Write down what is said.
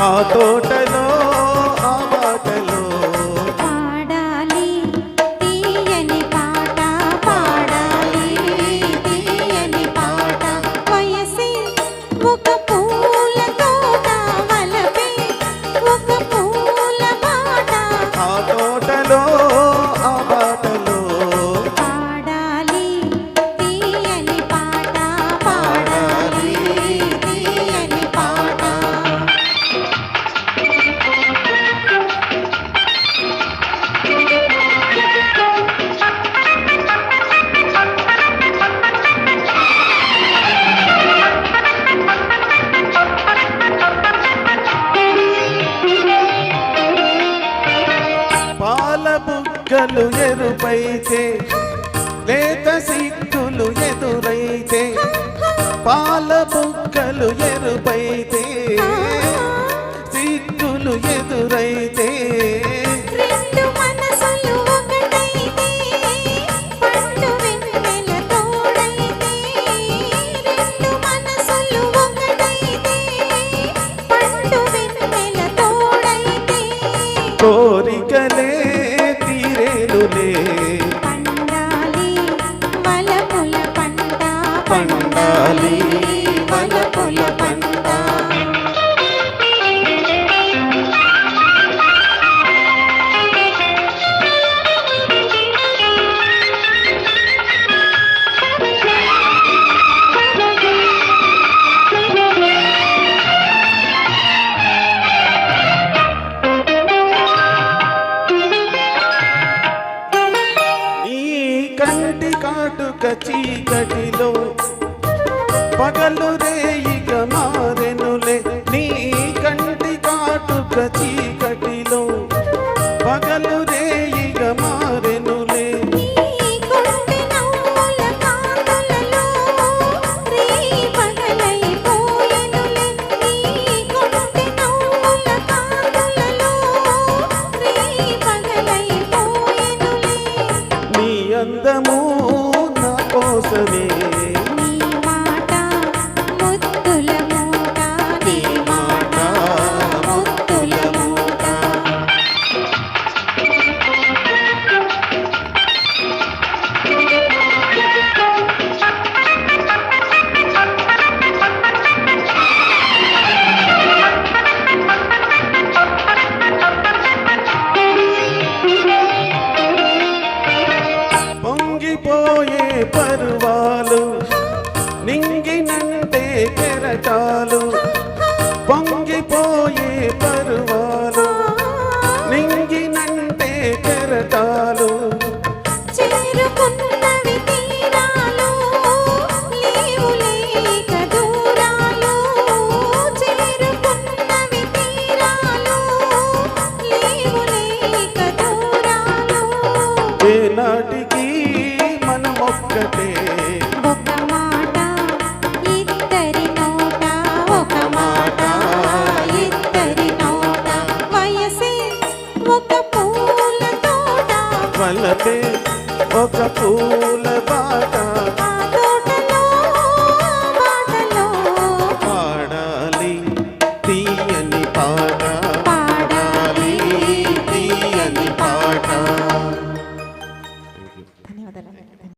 ఆ తోటలో ఆ బాటలో పాడాలి తీయని పాట, పాడాలి తీయని పాట. వయసే ఒక పూల తోట, వలపే ఒక పూల బాట. ఆ తోటలో ఆ బాటలో పాడాలి తీయని పాట, పాడాలి తీయని పాట. పాల బుగ్గలు ఎరుపైతే లేత సిగ్గులు ఎదురైతే పాల బుగ్గలు ఎరుపైతే సిగ్గులు ఎదురైతే రెండు మనసులు ఒకటైతే పండు వెన్నెల తోడైతే. రెండు మనసులు ఒకటైతే పండు వెన్నెల తోడైతే. కోరికలే తీరేలులే పండాలి వలపుల పంట, పండాలి వలపుల పంట. నీ కంటి కాటుక చీకటిలో పగలు రేయిగ మారెనులే. నీ కంటి కాటుక చీకటిలో పగలు రేయిగ మారెనులే. నీ కొంటె నవ్వుల కాంతులలో రే పగలైపోయెనులే. నీ కొంటె నవ్వుల కాంతులలో రే పగలైపోయెనులే. నీ అందము నా కోసమే నీ మాట ముద్దుల మూట, నీ మాట ముద్దుల మూట. పొంగిపోయే పర్వాలు నింగినంటే కెరటాలు. పొంగిపోయే పర్వాలు నింగినంటే కెరటాలు. చేరుకున్నవి తీరాలు, లేవులే ఇక దూరాలు. చేరుకున్నవి తీరాలు, లేవులే ఇక దూరాలు. ఏనాటికి మనమొక్కటే ఒక మాట ఇద్దరి నోట, ఒక మాట ఇద్దరి నోట. వయసే ఒక పూల తోట, వలపే ఒక పూల బాట.